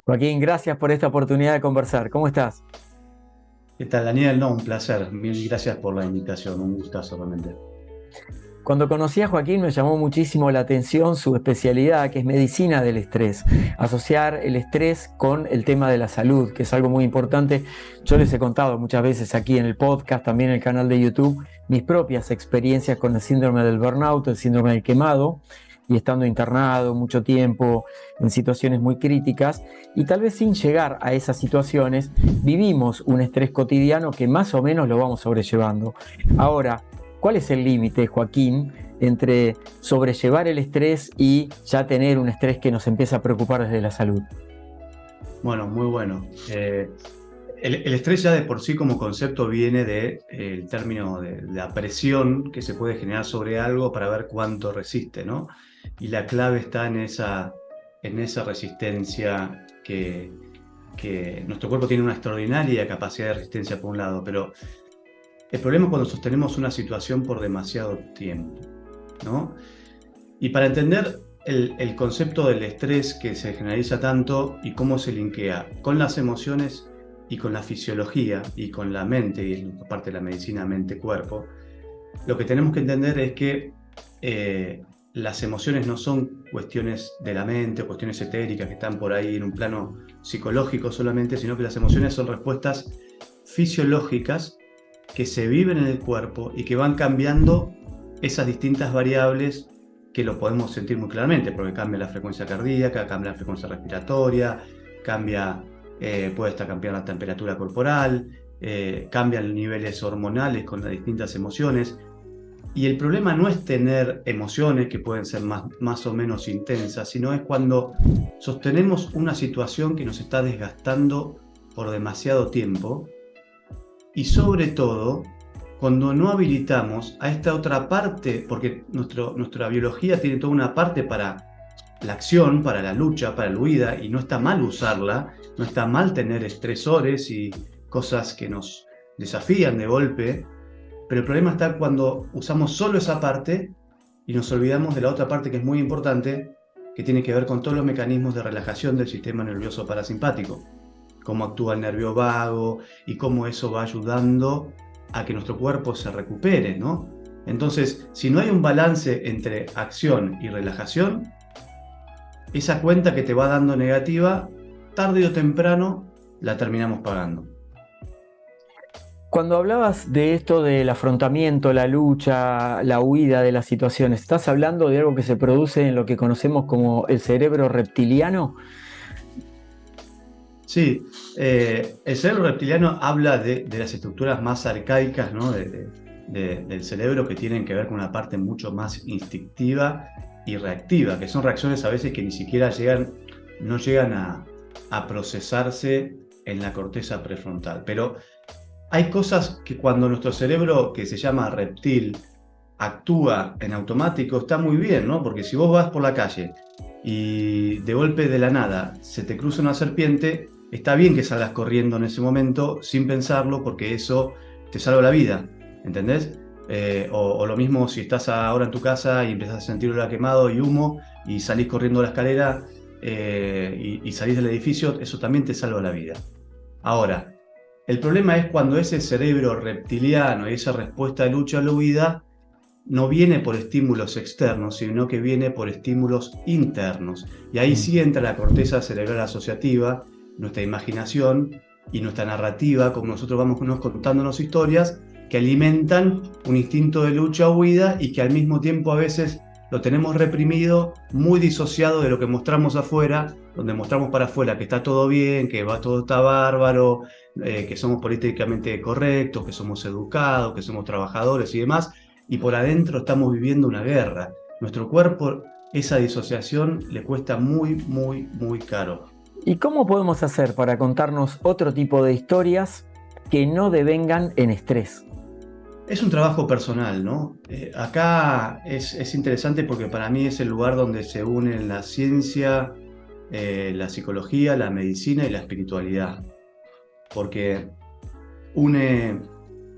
Joaquín, gracias por esta oportunidad de conversar. ¿Cómo estás? ¿Qué tal, Daniel? No, un placer. Mil gracias por la invitación. Un gustazo realmente. Cuando conocí a Joaquín me llamó muchísimo la atención su especialidad, que es medicina del estrés. Asociar el estrés con el tema de la salud, que es algo muy importante. Yo les he contado muchas veces aquí en el podcast, también en el canal de YouTube, mis propias experiencias con el síndrome del burnout, el síndrome del quemado, y estando internado mucho tiempo en situaciones muy críticas, y tal vez sin llegar a esas situaciones, vivimos un estrés cotidiano que más o menos lo vamos sobrellevando. Ahora, ¿cuál es el límite, Joaquín, entre sobrellevar el estrés y ya tener un estrés que nos empieza a preocupar desde la salud? Bueno, muy bueno. El estrés ya de por sí como concepto viene del término de la presión que se puede generar sobre algo para ver cuánto resiste, ¿no? Y la clave está en esa resistencia que nuestro cuerpo tiene una extraordinaria capacidad de resistencia por un lado, pero el problema es cuando sostenemos una situación por demasiado tiempo, ¿no? Y para entender el concepto del estrés que se generaliza tanto y cómo se linkea con las emociones y con la fisiología y con la mente, y es parte de la medicina mente-cuerpo, lo que tenemos que entender es que las emociones no son cuestiones de la mente o cuestiones etéricas que están por ahí en un plano psicológico solamente, sino que las emociones son respuestas fisiológicas que se viven en el cuerpo y que van cambiando esas distintas variables que lo podemos sentir muy claramente, porque cambia la frecuencia cardíaca, cambia la frecuencia respiratoria, cambia, puede estar cambiando la temperatura corporal, cambian niveles hormonales con las distintas emociones. Y el problema no es tener emociones que pueden ser más o menos intensas, sino es cuando sostenemos una situación que nos está desgastando por demasiado tiempo y sobre todo cuando no habilitamos a esta otra parte, porque nuestra biología tiene toda una parte para la acción, para la lucha, para la huida, y no está mal usarla, no está mal tener estresores y cosas que nos desafían de golpe, pero el problema está cuando usamos solo esa parte y nos olvidamos de la otra parte que es muy importante, que tiene que ver con todos los mecanismos de relajación del sistema nervioso parasimpático, cómo actúa el nervio vago y cómo eso va ayudando a que nuestro cuerpo se recupere, ¿no? Entonces, si no hay un balance entre acción y relajación, esa cuenta que te va dando negativa, tarde o temprano la terminamos pagando. Cuando hablabas de esto del afrontamiento, la lucha, la huida de las situaciones, ¿estás hablando de algo que se produce en lo que conocemos como el cerebro reptiliano? Sí, el cerebro reptiliano habla de las estructuras más arcaicas, ¿no? Del cerebro, que tienen que ver con una parte mucho más instintiva y reactiva, que son reacciones a veces que ni siquiera no llegan a procesarse en la corteza prefrontal. Pero hay cosas que cuando nuestro cerebro, que se llama reptil, actúa en automático, está muy bien, ¿no? Porque si vos vas por la calle y de golpe de la nada se te cruza una serpiente, está bien que salgas corriendo en ese momento sin pensarlo, porque eso te salva la vida, ¿entendés? O lo mismo si estás ahora en tu casa y empezás a sentir olor a quemado y humo y salís corriendo a la escalera, y salís del edificio, eso también te salva la vida. Ahora, el problema es cuando ese cerebro reptiliano y esa respuesta de lucha a la huida no viene por estímulos externos, sino que viene por estímulos internos. Y ahí Mm. sí entra la corteza cerebral asociativa, nuestra imaginación y nuestra narrativa, como nosotros vamos contándonos historias que alimentan un instinto de lucha o huida, y que al mismo tiempo a veces lo tenemos reprimido, muy disociado de lo que mostramos afuera, donde mostramos para afuera que está todo bien, que todo está bárbaro, que somos políticamente correctos, que somos educados, que somos trabajadores y demás, y por adentro estamos viviendo una guerra. Nuestro cuerpo, esa disociación le cuesta muy, muy, muy caro. ¿Y cómo podemos hacer para contarnos otro tipo de historias que no devengan en estrés? Es un trabajo personal, ¿no? Acá es interesante porque para mí es el lugar donde se unen la ciencia, la psicología, la medicina y la espiritualidad, porque une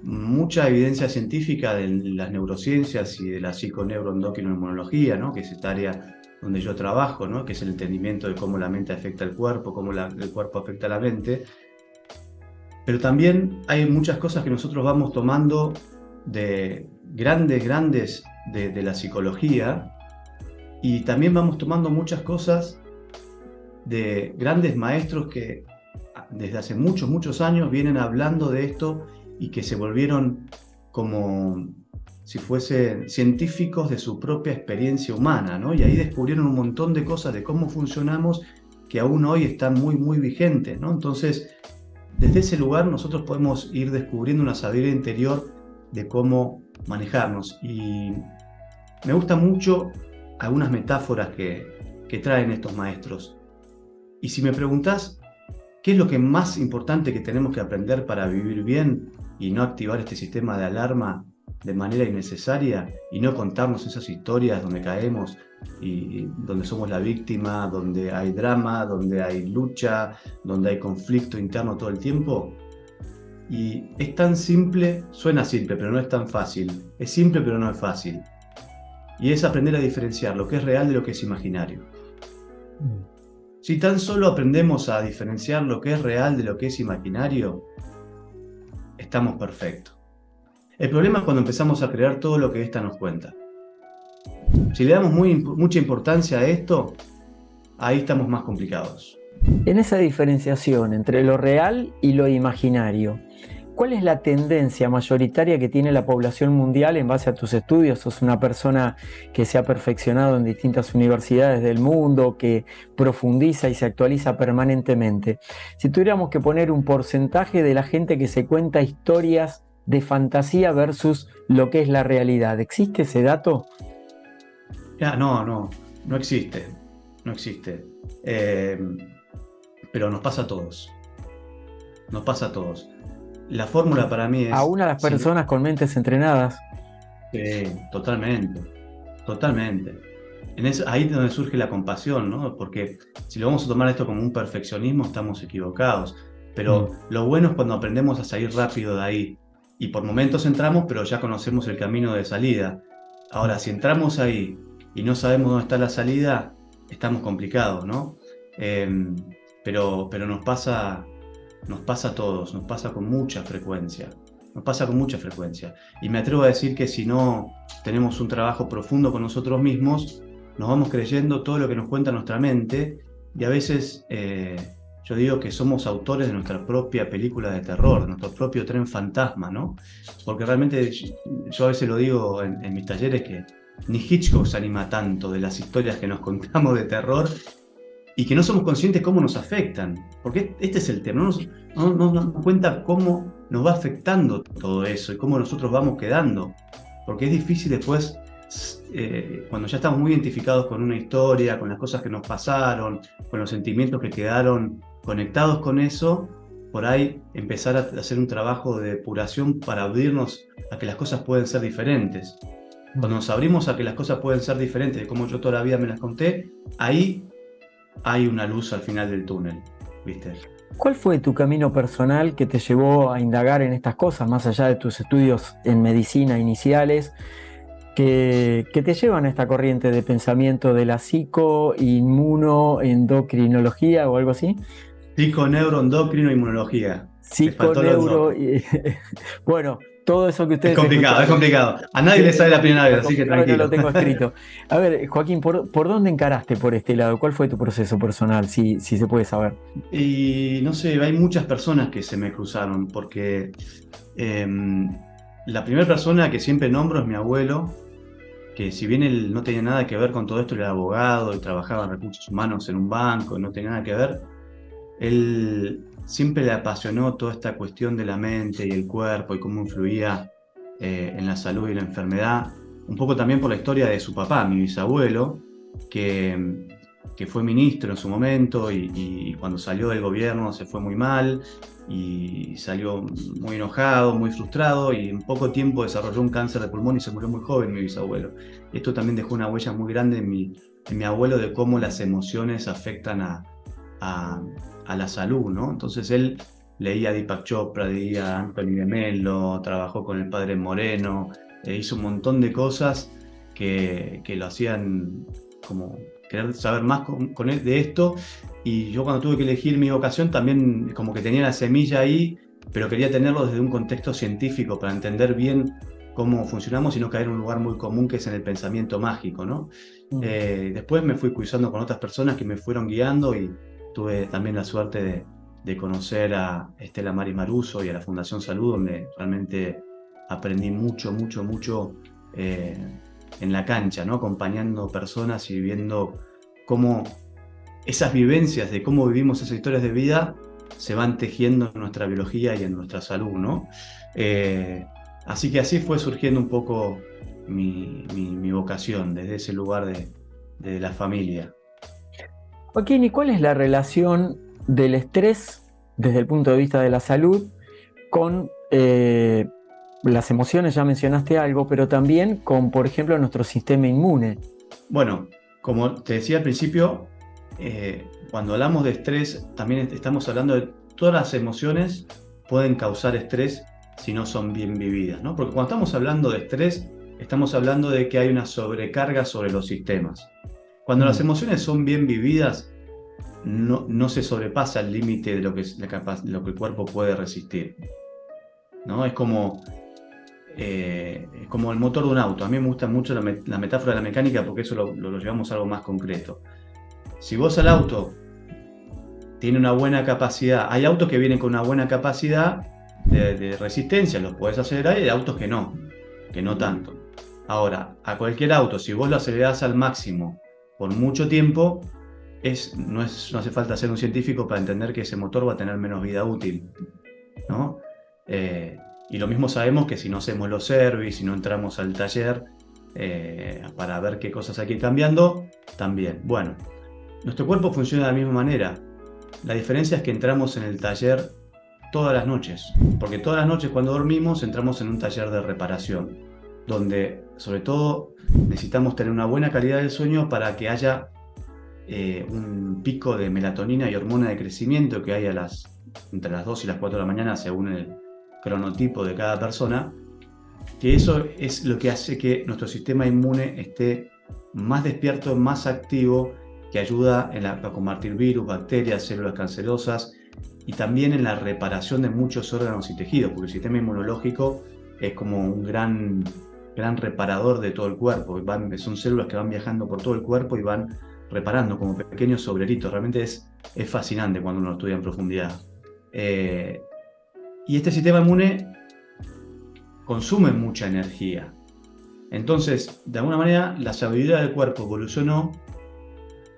mucha evidencia científica de las neurociencias y de la psiconeuroendocrinología, ¿no? Que es esta área donde yo trabajo, ¿no? Que es el entendimiento de cómo la mente afecta al cuerpo, cómo el cuerpo afecta a la mente. Pero también hay muchas cosas que nosotros vamos tomando de grandes de la psicología, y también vamos tomando muchas cosas de grandes maestros que desde hace muchos años vienen hablando de esto y que se volvieron como si fuesen científicos de su propia experiencia humana, ¿no? Y ahí descubrieron un montón de cosas de cómo funcionamos que aún hoy están muy vigentes, ¿no? Entonces, desde ese lugar nosotros podemos ir descubriendo una sabiduría interior de cómo manejarnos. Y me gustan mucho algunas metáforas que traen estos maestros. Y si me preguntás, ¿qué es lo que más importante que tenemos que aprender para vivir bien y no activar este sistema de alarma de manera innecesaria y no contarnos esas historias donde caemos y donde somos la víctima, donde hay drama, donde hay lucha, donde hay conflicto interno todo el tiempo? Y es tan simple, suena simple, pero no es tan fácil. Es simple, pero no es fácil. Y es aprender a diferenciar lo que es real de lo que es imaginario. Si tan solo aprendemos a diferenciar lo que es real de lo que es imaginario, estamos perfectos. El problema es cuando empezamos a crear todo lo que esta nos cuenta. Si le damos mucha importancia a esto, ahí estamos más complicados. En esa diferenciación entre lo real y lo imaginario, ¿cuál es la tendencia mayoritaria que tiene la población mundial en base a tus estudios? Sos una persona que se ha perfeccionado en distintas universidades del mundo, que profundiza y se actualiza permanentemente. Si tuviéramos que poner un porcentaje de la gente que se cuenta historias de fantasía versus lo que es la realidad, ¿existe ese dato? Ya, no existe. No existe. Pero nos pasa a todos. Nos pasa a todos. La fórmula para mí es... Aún a las personas con mentes entrenadas. Totalmente. Ahí es donde surge la compasión, ¿no? Porque si lo vamos a tomar esto como un perfeccionismo, estamos equivocados. Pero lo bueno es cuando aprendemos a salir rápido de ahí. Y por momentos entramos, pero ya conocemos el camino de salida. Ahora, si entramos ahí y no sabemos dónde está la salida, estamos complicados, ¿no? Pero nos pasa a todos, nos pasa con mucha frecuencia. Y me atrevo a decir que si no tenemos un trabajo profundo con nosotros mismos, nos vamos creyendo todo lo que nos cuenta nuestra mente, y a veces yo digo que somos autores de nuestra propia película de terror, de nuestro propio tren fantasma, ¿no? Porque realmente yo a veces lo digo en mis talleres que ni Hitchcock se anima tanto de las historias que nos contamos de terror y que no somos conscientes cómo nos afectan. Porque este es el tema, no nos damos cuenta cómo nos va afectando todo eso y cómo nosotros vamos quedando. Porque es difícil después, cuando ya estamos muy identificados con una historia, con las cosas que nos pasaron, con los sentimientos que quedaron conectados con eso, por ahí empezar a hacer un trabajo de depuración para abrirnos a que las cosas pueden ser diferentes. Cuando nos abrimos a que las cosas pueden ser diferentes de como yo toda la vida me las conté, ahí hay una luz al final del túnel, ¿viste? ¿Cuál fue tu camino personal que te llevó a indagar en estas cosas, más allá de tus estudios en medicina iniciales, que te llevan a esta corriente de pensamiento de la psico-inmunoendocrinología o algo así? Psiconeuroendocrinoinmunología. Psiconeuro... Bueno, todo eso que ustedes... Es complicado. A nadie le sale la primera vez, así que tranquilo. No lo tengo escrito. A ver, Joaquín, ¿por dónde encaraste por este lado? ¿Cuál fue tu proceso personal, si se puede saber? Y no sé, hay muchas personas que se me cruzaron, porque la primera persona que siempre nombro es mi abuelo, que si bien él no tenía nada que ver con todo esto, él era abogado y trabajaba en recursos humanos en un banco, y no tenía nada que ver, él siempre le apasionó toda esta cuestión de la mente y el cuerpo y cómo influía en la salud y la enfermedad, un poco también por la historia de su papá, mi bisabuelo, que fue ministro en su momento y cuando salió del gobierno se fue muy mal y salió muy enojado, muy frustrado, y en poco tiempo desarrolló un cáncer de pulmón y se murió muy joven, mi bisabuelo. Esto también dejó una huella muy grande en mi abuelo, de cómo las emociones afectan a la salud, ¿no? Entonces él leía a Deepak Chopra, leía a Anthony de Mello, trabajó con el padre Moreno, hizo un montón de cosas que lo hacían como querer saber más con él de esto. Y yo cuando tuve que elegir mi vocación también como que tenía la semilla ahí, pero quería tenerlo desde un contexto científico para entender bien cómo funcionamos y no caer en un lugar muy común que es en el pensamiento mágico, ¿no? Después me fui cruzando con otras personas que me fueron guiando y tuve también la suerte de conocer a Estela Maris Maruso y a la Fundación Salud, donde realmente aprendí mucho, mucho, mucho en la cancha, ¿no? Acompañando personas y viendo cómo esas vivencias de cómo vivimos esas historias de vida se van tejiendo en nuestra biología y en nuestra salud, ¿no? Así que así fue surgiendo un poco mi vocación desde ese lugar de la familia. Joaquín, ¿y cuál es la relación del estrés desde el punto de vista de la salud con las emociones? Ya mencionaste algo, pero también con, por ejemplo, nuestro sistema inmune. Bueno, como te decía al principio, cuando hablamos de estrés, también estamos hablando de todas las emociones pueden causar estrés si no son bien vividas, ¿no? Porque cuando estamos hablando de estrés, estamos hablando de que hay una sobrecarga sobre los sistemas. Cuando las emociones son bien vividas, no se sobrepasa el límite de lo que el cuerpo puede resistir, ¿no? Es como el motor de un auto. A mí me gusta mucho la metáfora de la mecánica porque eso lo llevamos a algo más concreto. Si vos al auto tiene una buena capacidad, hay autos que vienen con una buena capacidad de resistencia, los podés acelerar, y hay autos que no tanto. Ahora, a cualquier auto, si vos lo acelerás al máximo por mucho tiempo, no hace falta ser un científico para entender que ese motor va a tener menos vida útil, ¿no? Y lo mismo sabemos que si no hacemos los service, si no entramos al taller para ver qué cosas hay que ir cambiando, también. Bueno, nuestro cuerpo funciona de la misma manera. La diferencia es que entramos en el taller todas las noches, porque todas las noches cuando dormimos entramos en un taller de reparación, donde sobre todo necesitamos tener una buena calidad del sueño para que haya un pico de melatonina y hormona de crecimiento que hay entre las 2 y las 4 de la mañana según el cronotipo de cada persona, que eso es lo que hace que nuestro sistema inmune esté más despierto, más activo, que ayuda a combatir virus, bacterias, células cancerosas y también en la reparación de muchos órganos y tejidos, porque el sistema inmunológico es como un gran reparador de todo el cuerpo. Son células que van viajando por todo el cuerpo y van reparando como pequeños obreritos. Realmente es fascinante cuando uno lo estudia en profundidad. Y este sistema inmune consume mucha energía. Entonces, de alguna manera, la sabiduría del cuerpo evolucionó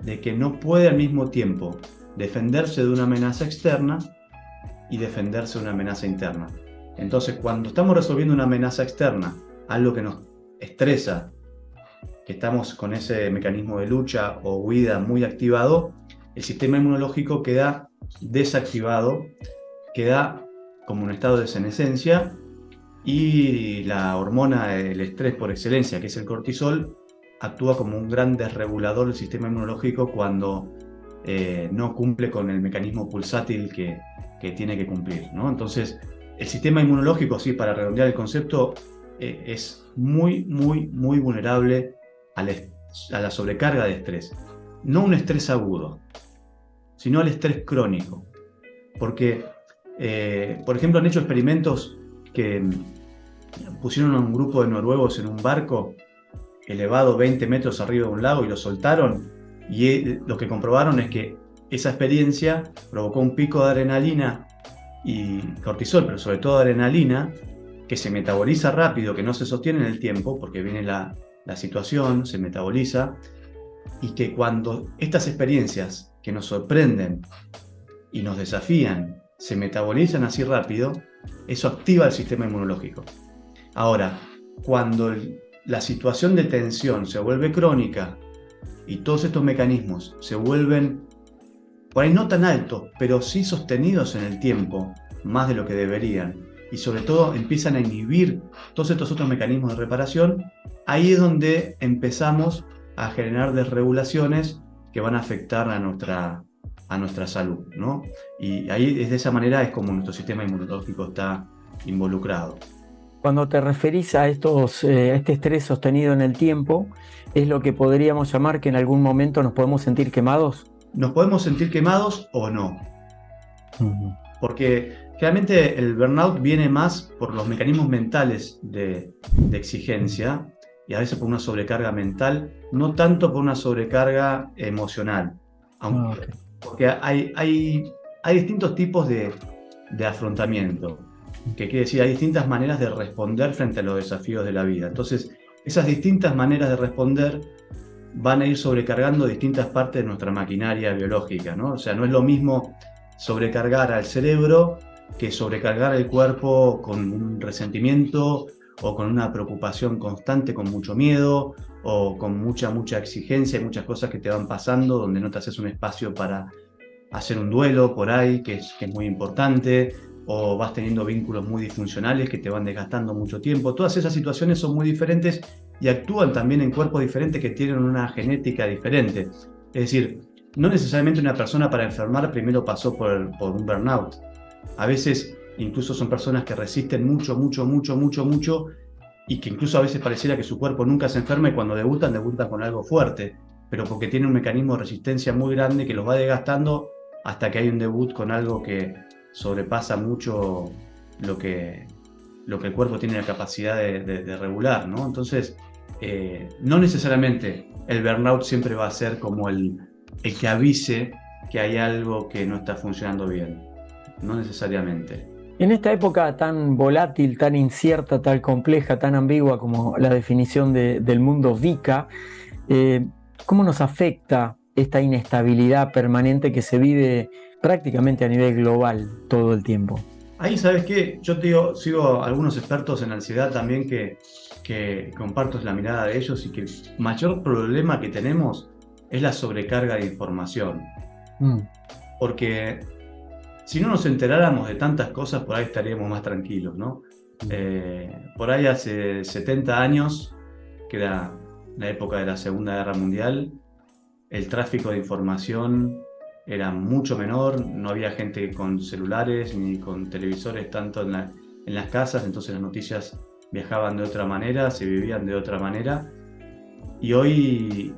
de que no puede al mismo tiempo defenderse de una amenaza externa y defenderse de una amenaza interna. Entonces, cuando estamos resolviendo una amenaza externa, algo que nos estresa, que estamos con ese mecanismo de lucha o huida muy activado, el sistema inmunológico queda desactivado, queda como un estado de senescencia, y la hormona del estrés por excelencia, que es el cortisol, actúa como un gran desregulador del sistema inmunológico cuando no cumple con el mecanismo pulsátil que tiene que cumplir, ¿no? Entonces, el sistema inmunológico, sí, para redondear el concepto, es muy, muy, muy vulnerable a la sobrecarga de estrés. No un estrés agudo, sino al estrés crónico. Porque, por ejemplo, han hecho experimentos que pusieron a un grupo de noruegos en un barco elevado 20 metros arriba de un lago y lo soltaron, y lo que comprobaron es que esa experiencia provocó un pico de adrenalina y cortisol, pero sobre todo adrenalina, que se metaboliza rápido, que no se sostiene en el tiempo, porque viene la situación, se metaboliza, y que cuando estas experiencias que nos sorprenden y nos desafían se metabolizan así rápido, eso activa el sistema inmunológico. Ahora, cuando la situación de tensión se vuelve crónica y todos estos mecanismos se vuelven, por ahí no tan altos, pero sí sostenidos en el tiempo, más de lo que deberían, y sobre todo empiezan a inhibir todos estos otros mecanismos de reparación, ahí es donde empezamos a generar desregulaciones que van a afectar a a nuestra salud, ¿no? Y ahí, de esa manera, es como nuestro sistema inmunológico está involucrado. Cuando te referís a este estrés sostenido en el tiempo, ¿es lo que podríamos llamar que en algún momento nos podemos sentir quemados? ¿Nos podemos sentir quemados o no? Ujú. Porque generalmente el burnout viene más por los mecanismos mentales de exigencia y a veces por una sobrecarga mental, no tanto por una sobrecarga emocional. Ok. Porque hay distintos tipos de afrontamiento, que quiere decir, hay distintas maneras de responder frente a los desafíos de la vida. Entonces, esas distintas maneras de responder van a ir sobrecargando distintas partes de nuestra maquinaria biológica, ¿no? O sea, no es lo mismo sobrecargar al cerebro que sobrecargar el cuerpo con un resentimiento o con una preocupación constante, con mucho miedo o con mucha exigencia y muchas cosas que te van pasando donde no te haces un espacio para hacer un duelo por ahí, que es muy importante, o vas teniendo vínculos muy disfuncionales que te van desgastando mucho tiempo. Todas esas situaciones son muy diferentes y actúan también en cuerpos diferentes que tienen una genética diferente. Es decir, no necesariamente una persona para enfermar primero pasó por un burnout. A veces incluso son personas que resisten mucho y que incluso a veces pareciera que su cuerpo nunca se enferma y cuando debutan con algo fuerte, pero porque tienen un mecanismo de resistencia muy grande que los va desgastando hasta que hay un debut con algo que sobrepasa mucho lo que, lo que el cuerpo tiene la capacidad de regular, ¿no? Entonces, no necesariamente el burnout siempre va a ser como el que avise que hay algo que no está funcionando bien, no necesariamente. En esta época tan volátil, tan incierta, tan compleja, tan ambigua como la definición del mundo VICA, eh, ¿cómo nos afecta esta inestabilidad permanente que se vive prácticamente a nivel global todo el tiempo? Ahí, ¿sabes qué? Yo te digo, sigo algunos expertos en ansiedad también que comparto la mirada de ellos y que el mayor problema que tenemos es la sobrecarga de información. Mm. Porque si no nos enteráramos de tantas cosas, por ahí estaríamos más tranquilos, ¿no? Por ahí hace 70 años, que era la época de la Segunda Guerra Mundial, el tráfico de información era mucho menor, no había gente con celulares ni con televisores tanto en las casas, entonces las noticias viajaban de otra manera, se vivían de otra manera. Y hoy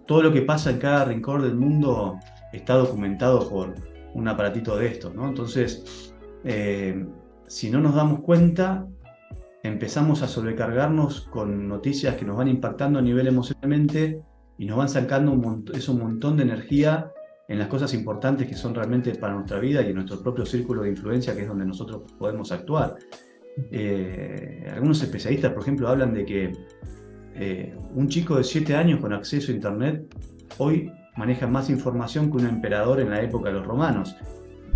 todo lo que pasa en cada rincón del mundo está documentado por un aparatito de estos, ¿no? Entonces, si no nos damos cuenta, empezamos a sobrecargarnos con noticias que nos van impactando a nivel emocionalmente y nos van sacando un montón de energía en las cosas importantes que son realmente para nuestra vida y en nuestro propio círculo de influencia, que es donde nosotros podemos actuar. Algunos especialistas, por ejemplo, hablan de que un chico de 7 años con acceso a Internet hoy maneja más información que un emperador en la época de los romanos.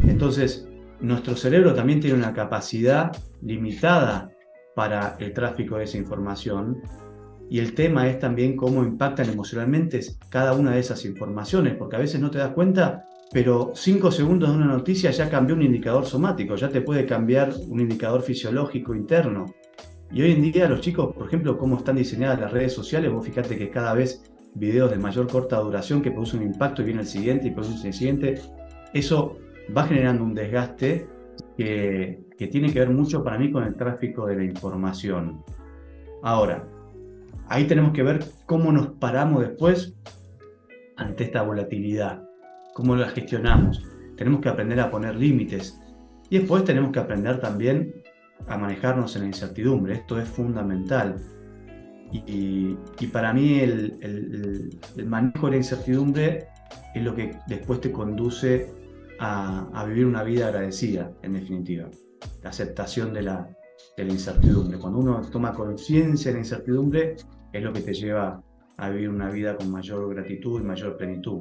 Entonces, nuestro cerebro también tiene una capacidad limitada para el tráfico de esa información y el tema es también cómo impactan emocionalmente cada una de esas informaciones, porque a veces no te das cuenta, pero 5 segundos de una noticia ya cambió un indicador somático, ya te puede cambiar un indicador fisiológico interno. Y hoy en día los chicos, por ejemplo, cómo están diseñadas las redes sociales, vos fíjate que cada vez videos de mayor corta duración que producen un impacto y viene el siguiente y produce el siguiente, eso va generando un desgaste que tiene que ver mucho para mí con el tráfico de la información. Ahora, ahí tenemos que ver cómo nos paramos después ante esta volatilidad, cómo la gestionamos. Tenemos que aprender a poner límites y después tenemos que aprender también a manejarnos en la incertidumbre. Esto es fundamental. Y para mí el manejo de la incertidumbre es lo que después te conduce a vivir una vida agradecida, en definitiva. La aceptación de la incertidumbre. Cuando uno toma conciencia de la incertidumbre, es lo que te lleva a vivir una vida con mayor gratitud y mayor plenitud.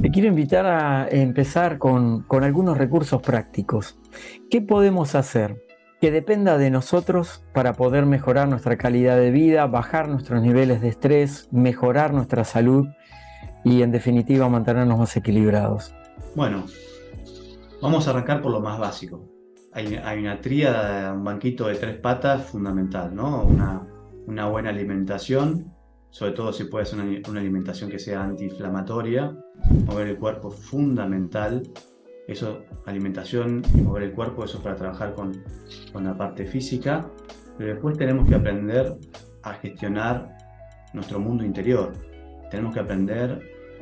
Te quiero invitar a empezar con algunos recursos prácticos. ¿Qué podemos hacer que dependa de nosotros para poder mejorar nuestra calidad de vida, bajar nuestros niveles de estrés, mejorar nuestra salud y en definitiva mantenernos más equilibrados? Bueno, vamos a arrancar por lo más básico. Hay una tríada, un banquito de 3 patas fundamental, ¿no? Una buena alimentación, sobre todo si puede ser una alimentación que sea antiinflamatoria. Mover el cuerpo es fundamental. Eso, alimentación y mover el cuerpo, eso es para trabajar con la parte física. Pero después tenemos que aprender a gestionar nuestro mundo interior. Tenemos que aprender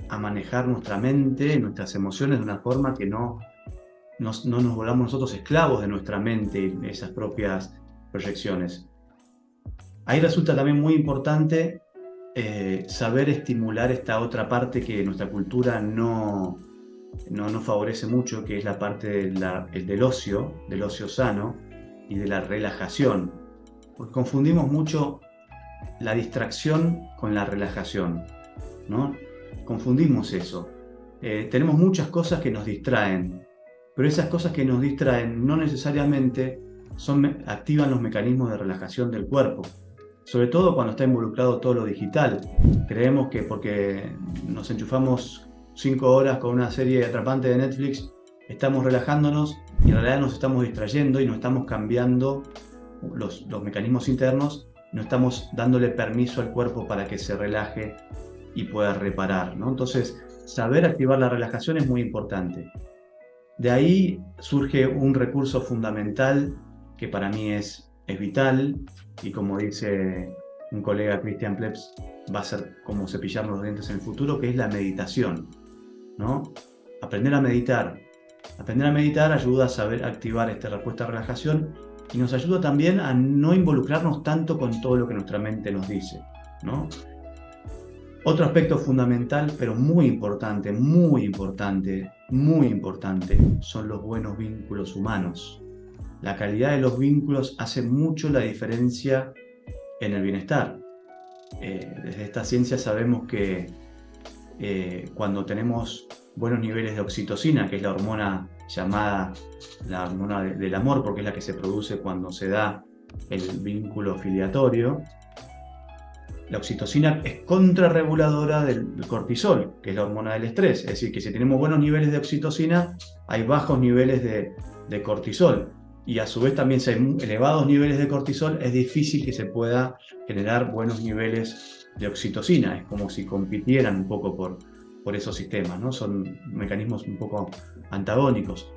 a manejar nuestra mente y nuestras emociones de una forma que no nos volvamos nosotros esclavos de nuestra mente y esas propias proyecciones. Ahí resulta también muy importante saber estimular esta otra parte que nuestra cultura no favorece mucho, que es la parte del ocio sano y de la relajación. Porque confundimos mucho la distracción con la relajación, ¿no? Confundimos eso. Tenemos muchas cosas que nos distraen, pero esas cosas que nos distraen no necesariamente activan los mecanismos de relajación del cuerpo. Sobre todo cuando está involucrado todo lo digital. Creemos que porque nos enchufamos 5 horas con una serie atrapante de Netflix, estamos relajándonos y en realidad nos estamos distrayendo y no estamos cambiando los mecanismos internos, no estamos dándole permiso al cuerpo para que se relaje y pueda reparar, ¿no? Entonces, saber activar la relajación es muy importante. De ahí surge un recurso fundamental que para mí es vital, y como dice un colega, Christian Plebs, va a ser como cepillarnos los dientes en el futuro, que es la meditación, ¿no? Aprender a meditar. Aprender a meditar ayuda a saber activar esta respuesta de relajación y nos ayuda también a no involucrarnos tanto con todo lo que nuestra mente nos dice, ¿no? Otro aspecto fundamental, pero muy importante, son los buenos vínculos humanos. La calidad de los vínculos hace mucho la diferencia en el bienestar. Desde esta ciencia sabemos que cuando tenemos buenos niveles de oxitocina, que es la hormona llamada la hormona del amor, porque es la que se produce cuando se da el vínculo filiatorio, la oxitocina es contrarreguladora del cortisol, que es la hormona del estrés. Es decir, que si tenemos buenos niveles de oxitocina, hay bajos niveles de cortisol. Y a su vez también si hay elevados niveles de cortisol, es difícil que se pueda generar buenos niveles de oxitocina. Es como si compitieran un poco por esos sistemas, ¿no? Son mecanismos un poco antagónicos.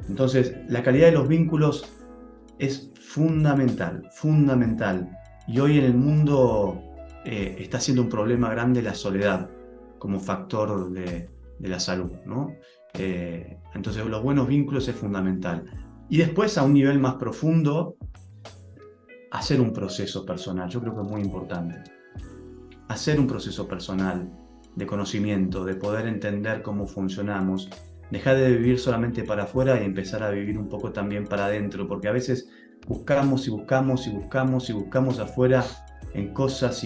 Entonces, la calidad de los vínculos es fundamental. Y hoy en el mundo está siendo un problema grande la soledad como factor de la salud, ¿no? Entonces, los buenos vínculos es fundamental. Y después, a un nivel más profundo, hacer un proceso personal. Yo creo que es muy importante. Hacer un proceso personal de conocimiento, de poder entender cómo funcionamos, dejar de vivir solamente para afuera y empezar a vivir un poco también para adentro, porque a veces buscamos afuera en cosas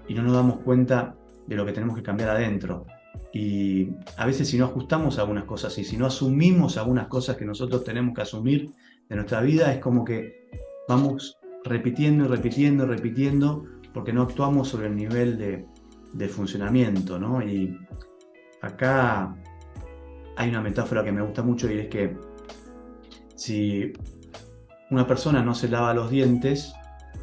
y no nos damos cuenta de lo que tenemos que cambiar adentro. Y a veces si no ajustamos algunas cosas y si no asumimos algunas cosas que nosotros tenemos que asumir de nuestra vida, es como que vamos repitiendo, porque no actuamos sobre el nivel de funcionamiento, ¿no? Y acá hay una metáfora que me gusta mucho y es que si una persona no se lava los dientes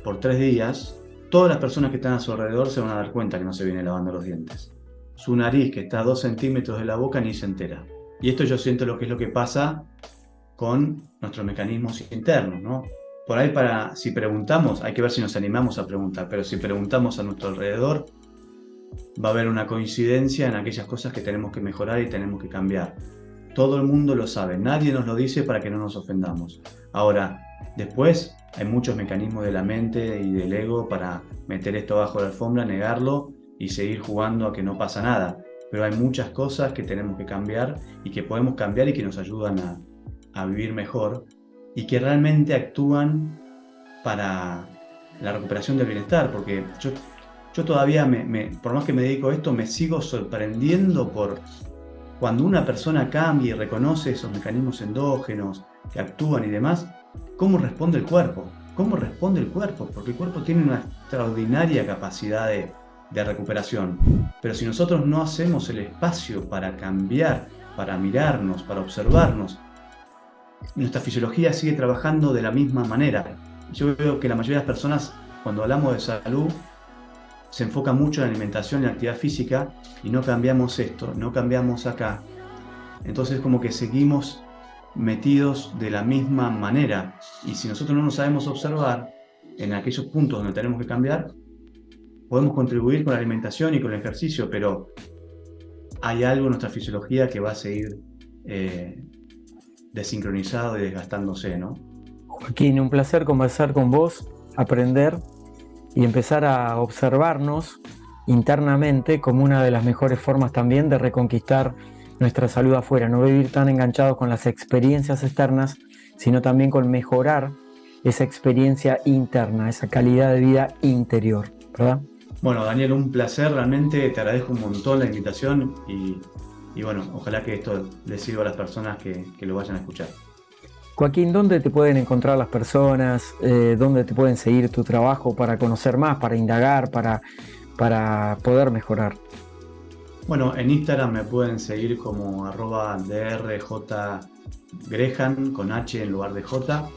por 3 días, todas las personas que están a su alrededor se van a dar cuenta que no se viene lavando los dientes. Su nariz, que está a 2 centímetros de la boca, ni se entera. Y esto yo siento lo que es lo que pasa con nuestros mecanismos internos, ¿no? Por ahí si preguntamos, hay que ver si nos animamos a preguntar, pero si preguntamos a nuestro alrededor, va a haber una coincidencia en aquellas cosas que tenemos que mejorar y tenemos que cambiar. Todo el mundo lo sabe, nadie nos lo dice para que no nos ofendamos. Ahora, después hay muchos mecanismos de la mente y del ego para meter esto bajo la alfombra, negarlo y seguir jugando a que no pasa nada. Pero hay muchas cosas que tenemos que cambiar y que podemos cambiar y que nos ayudan a vivir mejor y que realmente actúan para la recuperación del bienestar, porque yo todavía, por más que me dedico a esto, me sigo sorprendiendo por cuando una persona cambia y reconoce esos mecanismos endógenos que actúan y demás, cómo responde el cuerpo, porque el cuerpo tiene una extraordinaria capacidad de recuperación, pero si nosotros no hacemos el espacio para cambiar, para mirarnos, para observarnos, nuestra fisiología sigue trabajando de la misma manera. Yo veo que la mayoría de las personas, cuando hablamos de salud, se enfoca mucho en la alimentación y la actividad física y no cambiamos esto, no cambiamos acá. Entonces como que seguimos metidos de la misma manera. Y si nosotros no nos sabemos observar en aquellos puntos donde tenemos que cambiar, podemos contribuir con la alimentación y con el ejercicio, pero hay algo en nuestra fisiología que va a seguir desincronizado y desgastándose, ¿no? Joaquín, un placer conversar con vos, aprender y empezar a observarnos internamente como una de las mejores formas también de reconquistar nuestra salud afuera, no vivir tan enganchados con las experiencias externas, sino también con mejorar esa experiencia interna, esa calidad de vida interior, ¿verdad? Bueno, Daniel, un placer, realmente te agradezco un montón la invitación y bueno, ojalá que esto les sirva a las personas que lo vayan a escuchar. Joaquín, ¿dónde te pueden encontrar las personas? ¿Dónde te pueden seguir tu trabajo para conocer más, para indagar, para poder mejorar? Bueno, en Instagram me pueden seguir como @drjgrehan con H en lugar de J.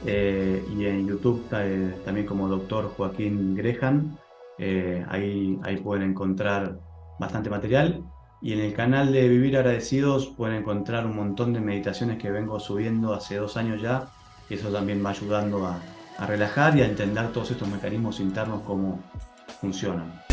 Y en YouTube también como Dr. Joaquín Grehan. Ahí pueden encontrar bastante material. Y en el canal de Vivir Agradecidos pueden encontrar un montón de meditaciones que vengo subiendo hace 2 años ya. Y eso también va ayudando a relajar y a entender todos estos mecanismos internos cómo funcionan.